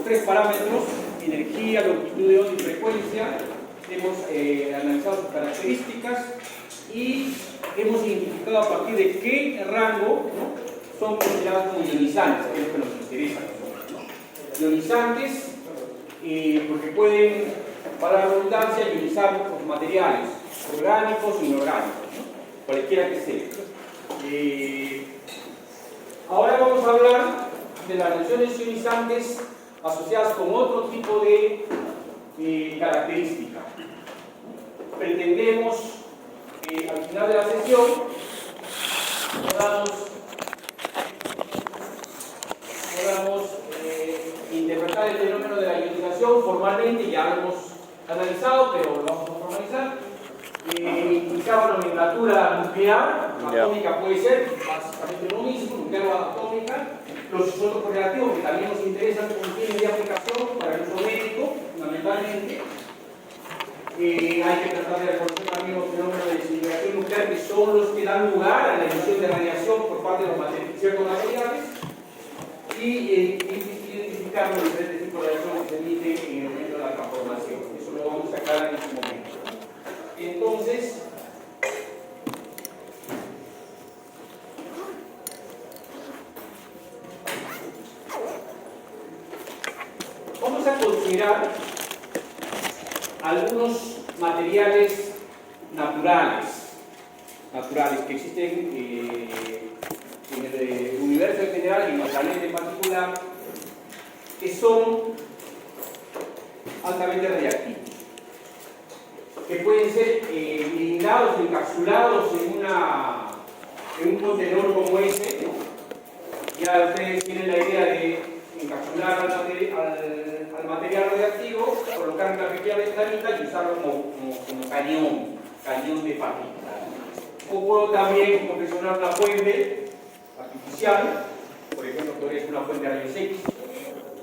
tres parámetros: energía, longitud de onda y frecuencia. Hemos analizado sus características y hemos identificado a partir de qué rango, ¿no?, son considerados como ionizantes, que es lo que nos interesa a nosotros, ¿no? Ionizantes, porque pueden, para la redundancia, ionizar los materiales orgánicos o inorgánicos, ¿no?, cualquiera que sea. Ahora vamos a hablar de las reacciones ionizantes asociadas con otro tipo de característica. Pretendemos al final de la sesión podamos interpretar el fenómeno de la ionización formalmente. Ya lo hemos analizado, pero lo vamos a formalizar. Indicaba nomenclatura nuclear, atómica puede ser, básicamente lo mismo, nuclear o atómica. Los isótopos reactivos, que también nos interesan con fines de aplicación para el uso médico, fundamentalmente. Hay que tratar de reconocer también los fenómenos de desintegración nuclear, que son los que dan lugar a la emisión de radiación por parte de ciertos materiales, y identificar los diferentes tipos de radiación que se emiten en el momento de la transformación. Eso lo vamos a aclarar en este momento. Entonces, vamos a considerar algunos materiales naturales que existen en el universo en general y en el planeta en particular, que son altamente radiactivos, que pueden ser blindados o encapsulados en un contenedor como este, ¿no? Ya ustedes tienen la idea de encapsular al material radiactivo, colocar una pequeña ventanita y usarlo como cañón de partículas. O puedo también confeccionar una fuente artificial, por ejemplo, podría ser una fuente de rayos X,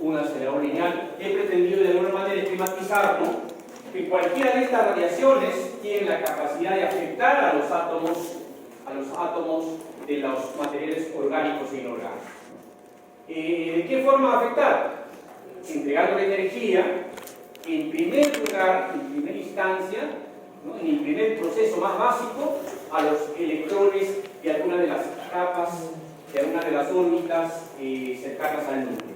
un acelerador lineal. He pretendido de alguna manera esquematizar, ¿no?, que cualquiera de estas radiaciones tiene la capacidad de afectar a los átomos de los materiales orgánicos e inorgánicos. ¿De qué forma va a afectar? Entregando energía, en primer lugar, en primera instancia, ¿no?, en el primer proceso más básico, a los electrones de alguna de las capas, de alguna de las órbitas cercanas al núcleo.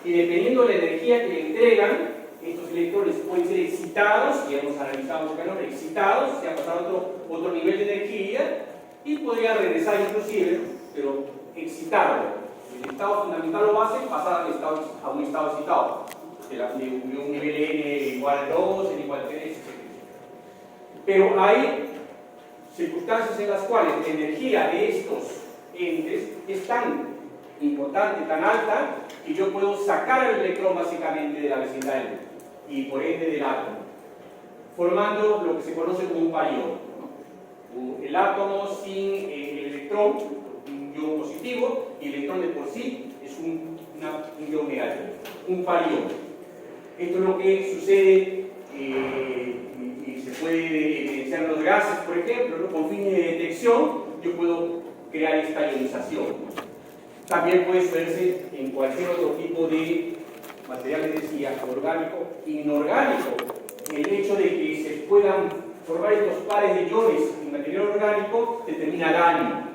Y dependiendo de la energía que le entregan, estos electrones pueden ser excitados, y hemos analizado los canales excitados, se ha pasado otro nivel de energía, y podría regresar inclusive, pero excitarlo. El estado fundamental o base pasar a un estado excitado, de un nivel n igual a 2, n igual a 3, etc. Pero hay circunstancias en las cuales la energía de estos entes es tan importante, tan alta, que yo puedo sacar el electrón básicamente de la vecindad del núcleo y por ende del átomo, formando lo que se conoce como un parión, ¿no? El átomo sin el electrón, un ion positivo, y el electrón de por sí es un ion negativo, un parión. Esto es lo que sucede y se puede evidenciar en los gases, por ejemplo, ¿no? Con fines de detección yo puedo crear esta ionización, ¿no? También puede sucederse en cualquier otro tipo de materiales, decía, orgánico e inorgánico. El hecho de que se puedan formar estos pares de iones en material orgánico determina daño.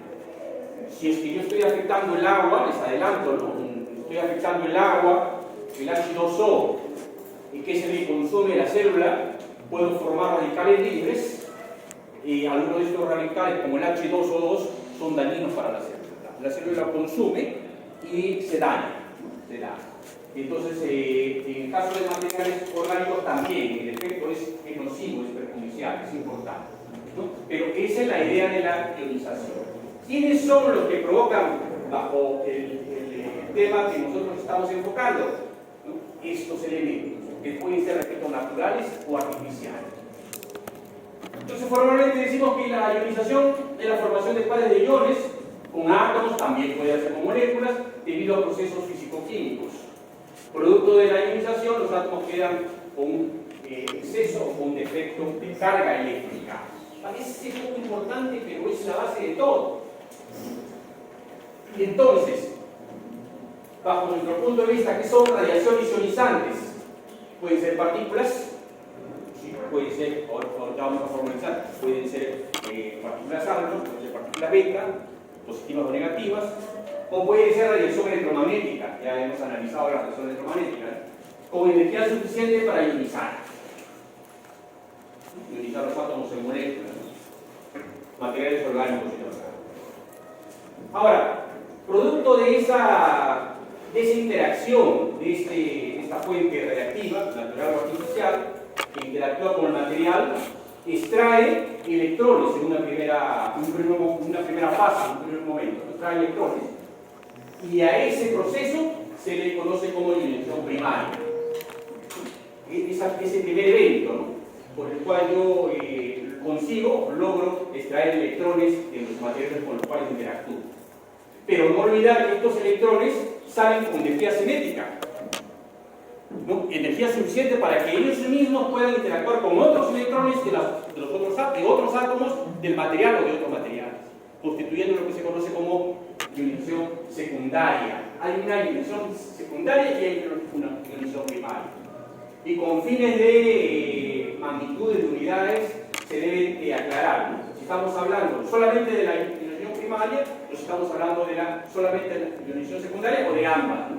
Si es que yo estoy afectando el agua, les adelanto, ¿no?, estoy afectando el agua, el H2O, y que se le consume la célula, puedo formar radicales libres, y algunos de estos radicales, como el H2O2, son dañinos para la célula. La célula lo consume y se daña, ¿no?, se daña. Entonces, en el caso de materiales orgánicos también, el efecto es nocivo, es perjudicial, es importante, ¿no? Pero esa es la idea de la ionización. ¿Quiénes son los que provocan, bajo el tema que nosotros estamos enfocando, ¿no?, estos elementos, que pueden ser efectos naturales o artificiales? Entonces, formalmente decimos que la ionización es la formación de pares de iones con átomos, también puede hacer con moléculas, debido a procesos físico-químicos. Producto de la ionización, los átomos quedan con un exceso o con un defecto de carga eléctrica. Parece muy importante, pero es la base de todo. Y entonces, bajo nuestro punto de vista, ¿qué son radiaciones ionizantes? Pueden ser partículas, sí, pueden ser, ahorita vamos a formalizar, pueden ser partículas alfa, pueden ser partículas beta, positivas o negativas, o puede ser radiación electromagnética, ya hemos analizado la radiación electromagnética, con energía suficiente para ionizar los átomos en moléculas, materiales orgánicos y inorgánicos. Ahora, producto de esa interacción de esta fuente radiactiva, natural o artificial, que interactúa con el material, extrae electrones en una primera fase, en un primer momento, extrae electrones, y a ese proceso se le conoce como ionización primaria. Ese primer evento, ¿no?, por el cual yo logro extraer electrones de los materiales con los cuales interactúo. Pero no olvidar que estos electrones salen con energía cinética, ¿no?, energía suficiente para que ellos mismos puedan interactuar con otros electrones de otros átomos del material o de otros materiales, constituyendo lo que se conoce como ionización secundaria. Hay una ionización secundaria y hay una ionización primaria. Y con fines de magnitudes de unidades se debe aclarar, ¿no? Si estamos hablando solamente de la ionización primaria, o si estamos hablando solamente de la ionización secundaria o de ambas, ¿no?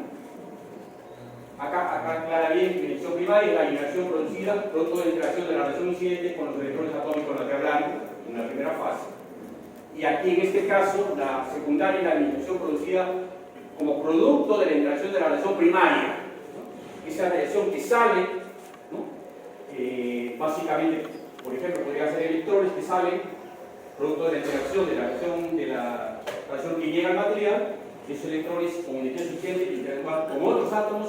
Acá aclara bien que la ionización primaria es la ionización producida producto de la interacción de la radiación incidente con los electrones atómicos de la que hablamos en la primera fase. Y aquí en este caso, la secundaria es la ionización producida como producto de la interacción de la radiación primaria, ¿no? Esa radiación que sale, ¿no?, básicamente, por ejemplo, podría ser electrones que salen producto de la interacción de la radiación que llega al material. Esos electrones con energía suficiente interactúan con otros átomos,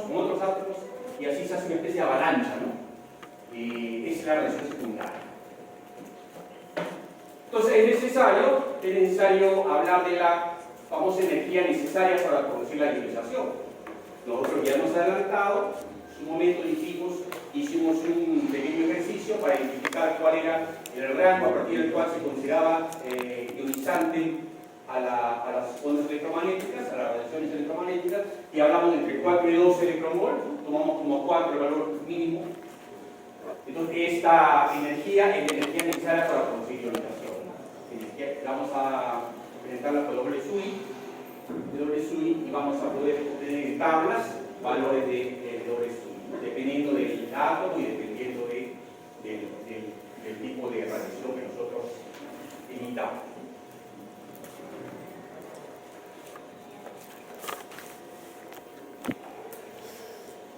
y así se hace una especie de avalancha, ¿no? Esa es la radiación secundaria. Entonces es necesario hablar de la famosa energía necesaria para producir la ionización. Nosotros ya hemos adelantado, en un momento hicimos un pequeño ejercicio para identificar cuál era el rango a partir del cual se consideraba ionizante a las ondas electromagnéticas, a las radiaciones electromagnéticas, y hablamos de entre 4 y 12 electronvolt, tomamos como 4 el valor mínimo. Entonces esta energía es la energía necesaria para producir ionización. Vamos a presentarla por doble SUI, y vamos a poder obtener en tablas valores de doble SUI, dependiendo del átomo y dependiendo del tipo de radiación que nosotros imitamos.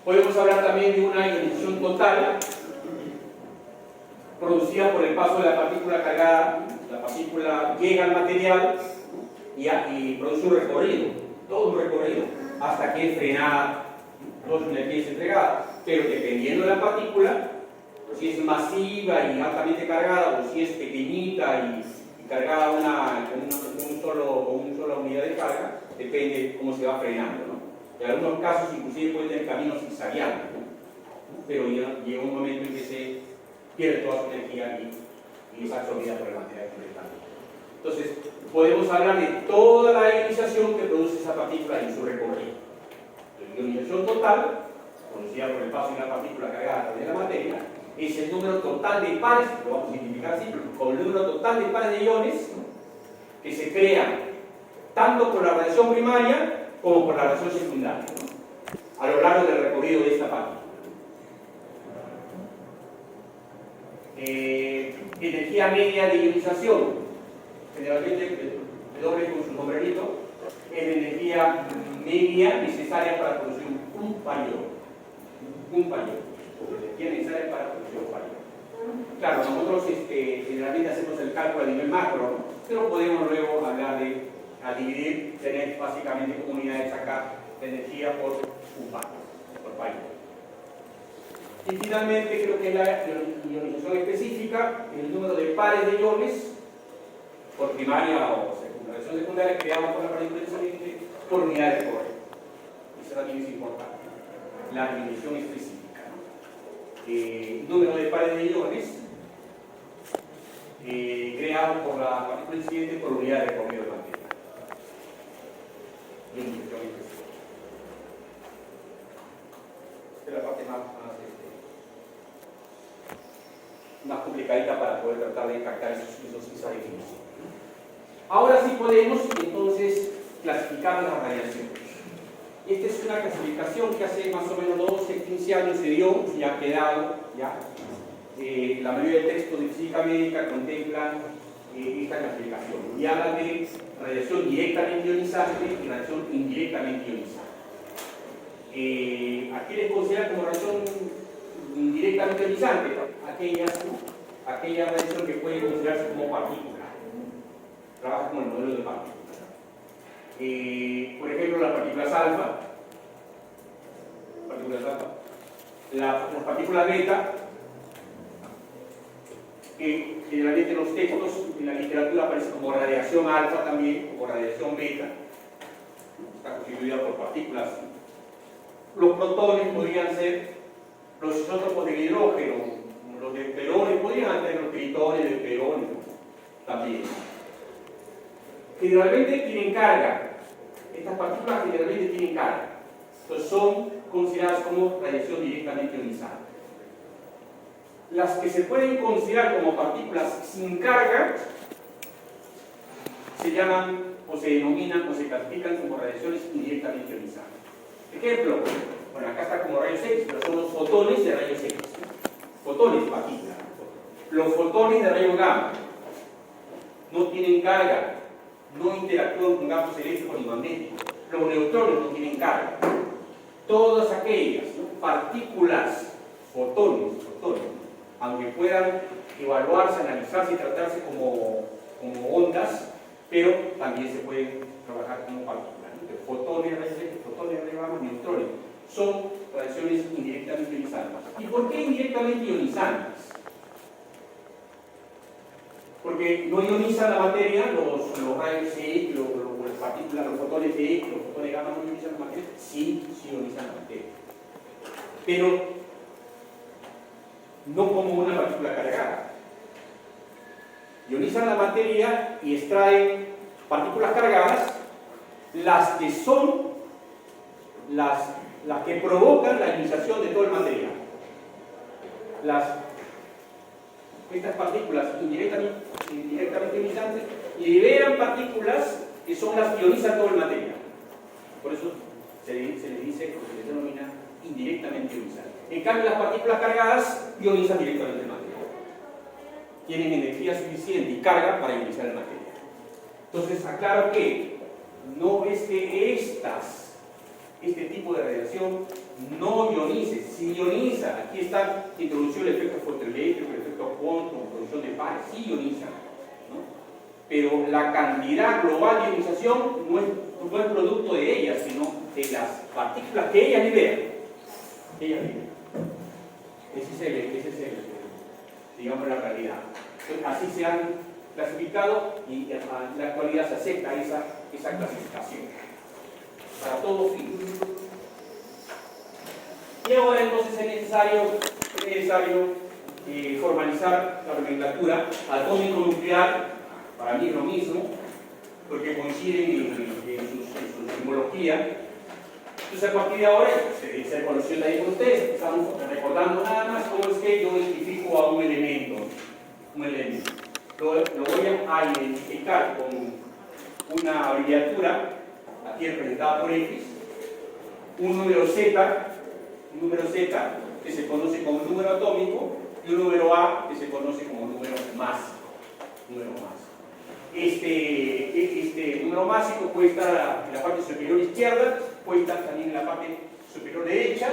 Podemos hablar también de una ionización total producida por el paso de la partícula cargada. La partícula llega al material y produce un recorrido, todo un recorrido, hasta que es frenada, toda su energía es entregada. Pero dependiendo de la partícula, si es masiva y altamente cargada, o si es pequeñita y cargada con una sola unidad de carga, depende de cómo se va frenando, ¿no? En algunos casos inclusive puede tener caminos zigzagueantes, ¿no? Pero llega un momento en que se pierde toda su energía y es absorbida por el material completamente. Entonces, podemos hablar de toda la ionización que produce esa partícula en su recorrido. La ionización total, producida por el paso de una partícula cargada a través de la materia, es el número total de pares, lo vamos a identificar así, con el número total de pares de iones que se crean tanto por la radiación primaria como por la radiación secundaria, ¿no?, a lo largo del recorrido de esta partícula. Energía media de ionización, generalmente doble con su sombrerito, es la energía media necesaria para producir un pañuelo. Energía necesaria para producir un pañuelo. Claro, nosotros generalmente hacemos el cálculo a nivel macro, ¿no?, pero podemos luego hablar de dividir, tener básicamente como unidades acá de energía por un pañuelo. Y finalmente creo que la ionización específica, el número de pares de iones por primaria o radiación secundaria creados por la partícula incidente por unidad de corriente. Eso también es importante. La ionización específica, ¿no? Número de pares de iones creados por la partícula incidente por unidad de corriente del material. Ionización específica. parte más complicadita para poder tratar de captar esa definición. Ahora sí podemos entonces clasificar las radiaciones. Esta es una clasificación que hace más o menos 12, 15 años se dio y ha quedado ya. La mayoría de textos de física médica contemplan esta clasificación y hablan de radiación directamente ionizante y radiación indirectamente ionizante. Aquí les considera como radiación indirectamente ionizante aquella radiación que puede considerarse como partícula, trabaja como el modelo de partícula. Por ejemplo, las partículas alfa, las partículas beta, que generalmente en los textos, en la literatura aparece como radiación alfa también, como radiación beta, está constituida por partículas. Los protones podrían ser los isótopos del hidrógeno, los deuterones, podrían tener los tritones, deuterones también. Generalmente tienen carga. Estas partículas generalmente tienen carga. Entonces son consideradas como radiación directamente ionizante. Las que se pueden considerar como partículas sin carga se llaman o se denominan o se clasifican como radiaciones indirectamente ionizantes. Ejemplo, bueno, acá está como rayos X, pero son los fotones de rayos X. Fotones, partículas. Los fotones de rayos gamma no tienen carga, no interactúan con campos eléctricos ni magnéticos. Los neutrones no tienen carga. Todas aquellas, ¿no?, partículas, fotones, aunque puedan evaluarse, analizarse y tratarse como ondas, pero también se pueden trabajar como partículas, ¿no? Fotones, rayos X, fotones, rayos gamma, neutrones, son radiaciones indirectamente ionizantes. ¿Y por qué indirectamente ionizantes? Porque no ionizan la materia, los rayos X, las partículas, los fotones de X, los fotones de gamma no ionizan la materia, sí ionizan la materia. Pero no como una partícula cargada. Ionizan la materia y extraen partículas cargadas, las que son las que provocan la ionización de todo el material. Estas partículas indirectamente ionizantes liberan partículas que son las que ionizan todo el material. Por eso se les dice, o se les denomina indirectamente ionizante. En cambio, las partículas cargadas ionizan directamente el material. Tienen energía suficiente y carga para ionizar el material. Entonces, aclaro que no es que este tipo de radiación no ionice. Si ioniza, aquí está introducido el efecto fotoeléctrico, el efecto Quantum, producción de pares, sí ionizan, ¿no? Pero la cantidad global de ionización no es producto de ellas, sino de las partículas que ellas liberan. Ese es digamos, la realidad. Entonces, así se han clasificado y en la actualidad se acepta esa clasificación para todo fin. Y ahora entonces es necesario formalizar la nomenclatura atómico-nuclear. Para mí es lo mismo, porque coinciden en su simbología. Entonces, a partir de ahora, se conoció también con ustedes, estamos recordando nada más cómo es que yo identifico a un elemento. Lo voy a identificar con una abreviatura, aquí representada por X, un número Z que se conoce como número atómico, y un número A que se conoce como número másico. Este número másico puede estar en la parte superior izquierda, puede estar también en la parte superior derecha,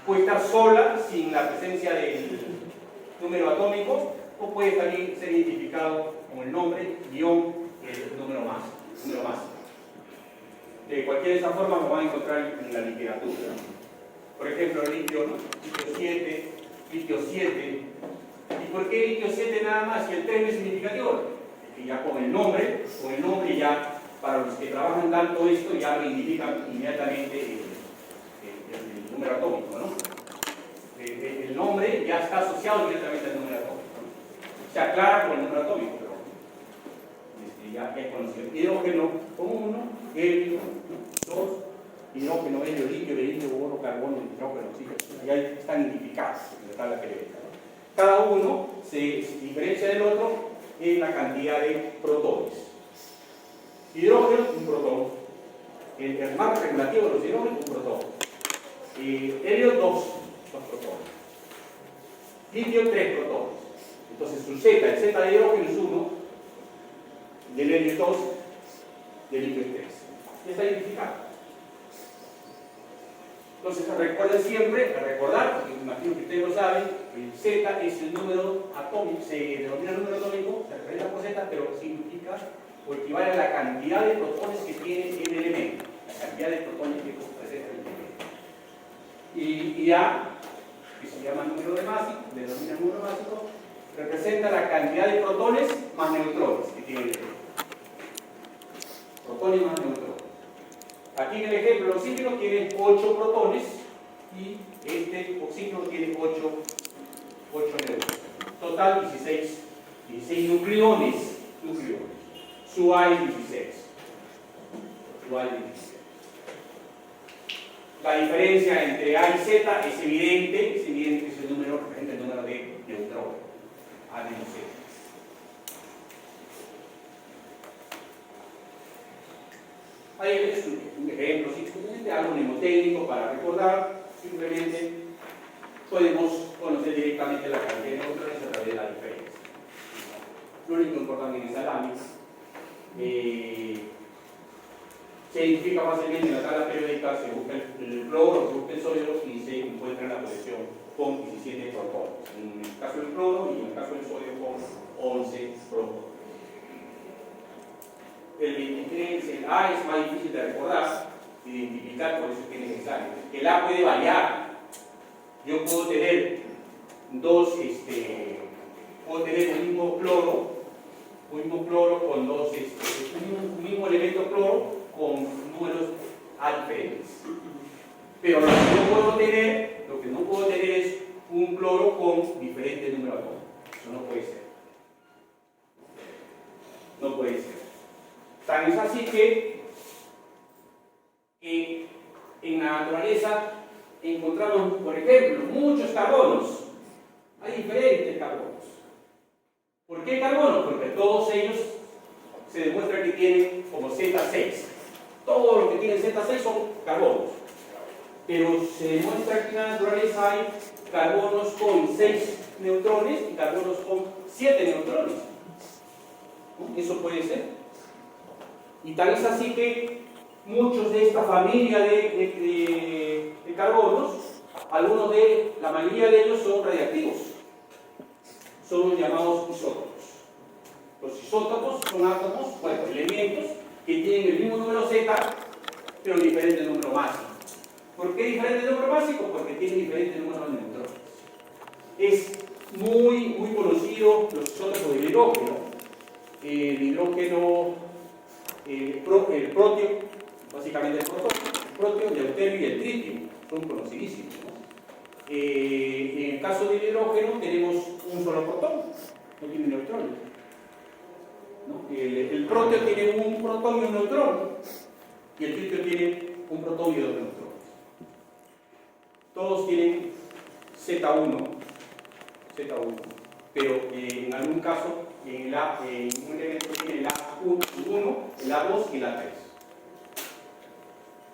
puede estar sola sin la presencia del número atómico, o puede también ser identificado con el nombre guión el número másico. De cualquier de esas formas lo van a encontrar en la literatura. Por ejemplo, litio 7. ¿Y por qué litio 7 nada más? Si el 3 no es significativo. Y ya con el nombre ya, para los que trabajan tanto esto, ya lo identifican inmediatamente el número atómico, ¿no? El nombre ya está asociado directamente al número atómico, ¿no? Se aclara con el número atómico, pero ya es conocido. Hidrógeno con 1, helio 2 hidrógeno, helio, litio, berilio, boro, carbono, nitrógeno, oxígeno. Ya están identificados en la tabla periódica. Cada uno se diferencia del otro en la cantidad de protones. Hidrógeno, un protón. El marco regulativo de los hidrógenos, un protón. Helio, dos protones. Litio, 3 protones. Entonces su Z, el Z de hidrógeno es 1, del helio es 2, del litio es 3. Ya está identificado. Entonces recuerden siempre, recordar, porque imagino que ustedes lo saben, el Z es el número atómico, se denomina número atómico, se representa por Z, pero significa o equivale a la cantidad de protones que tiene el elemento, la cantidad de protones que presenta el elemento. Y A, que se llama número de Másico, denomina número másico, representa la cantidad de protones más neutrones que tiene el elemento. Protones más neutrones. Aquí en el ejemplo, el oxígeno tiene 8 protones y este oxígeno tiene 8 neutrones. Total 16 nucleones. Su A es 16. La diferencia entre A y Z es evidente, es el número, representa el número de neutrones. A menos Z. Ahí es un ejemplo, simplemente algo mnemotécnico para recordar, simplemente podemos conocer directamente la cantidad de neutrones a través de la diferencia. Lo único importante en esa lámina se identifica fácilmente en la tabla periódica, se busca el cloro, se busca el sodio y se encuentra en la posición con 17 protones. En el caso del cloro y en el caso del sodio con 11 protones. El 23, el A es más difícil de recordar, identificar, por eso es que es necesario. El A puede variar. Yo puedo tener puedo tener un mismo cloro con un mismo elemento cloro con números A diferentes. Pero lo que no puedo tener es un cloro con diferentes números atómicos. Eso no puede ser. No puede ser. Tan es así que en la naturaleza encontramos, por ejemplo, muchos carbonos. Hay diferentes carbonos. ¿Por qué carbonos? Porque todos ellos se demuestra que tienen como Z6. Todos los que tienen Z6 son carbonos. Pero se demuestra que en la naturaleza hay carbonos con 6 neutrones y carbonos con 7 neutrones. Eso puede ser. Y tal es así que muchos de esta familia de carbonos, la mayoría de ellos son radiactivos. Son los llamados isótopos. Los isótopos son átomos, elementos que tienen el mismo número Z, pero diferente número másico. ¿Por qué diferente número másico? Porque tienen diferente número de neutrones. Es muy conocido los isótopos del hidrógeno. El hidrógeno, el protio, básicamente el protio, el deuterio y el tritio son conocidísimos, ¿no? En el caso del hidrógeno tenemos un solo protón, no tiene neutrones, ¿no? El protio tiene un protón y un neutrón, y el tritio tiene un protón y 2 neutrones. Todos tienen Z1, pero en algún caso en un elemento tiene el A1, el A2 y el A3.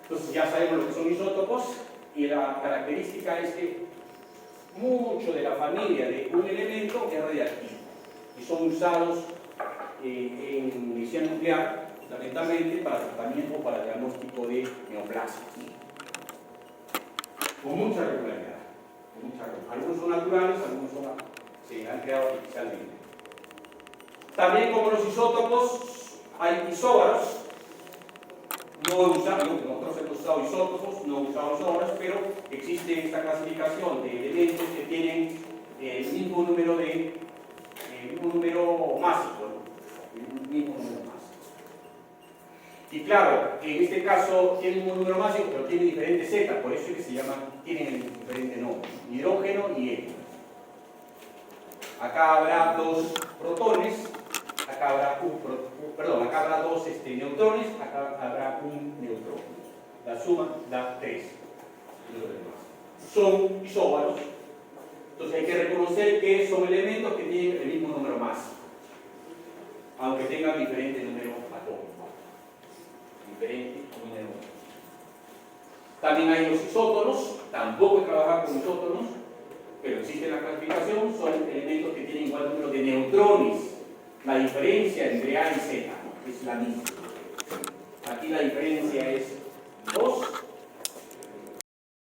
Entonces ya sabemos lo que son isótopos y la característica es que mucho de la familia de un elemento es radiactivo y son usados en medicina nuclear, fundamentalmente para tratamiento o para diagnóstico de neoplasias. Con mucha regularidad. Algunos son naturales, algunos se han creado artificialmente. También como los isótopos, hay isóbaros. Nosotros hemos usado isótopos, no usamos isóbaros, pero existe esta clasificación de elementos que tienen el mismo número másico, ¿no? El mismo número másico. Y claro, en este caso tienen un número másico, pero tienen diferentes Z, por eso es que se llaman, tienen diferente nombre, hidrógeno y helio. Acá habrá 2 protones, acá habrá 2 neutrones, acá habrá un neutrón. La suma da 3. Son isóbaros. Entonces hay que reconocer que son elementos que tienen el mismo número másico, aunque tengan diferentes números atómicos. Diferentes números. También hay los isótonos. Tampoco he trabajado con isótonos, pero existe la clasificación. Son elementos que tienen igual número de neutrones. La diferencia entre A y Z es la misma. Aquí la diferencia es 2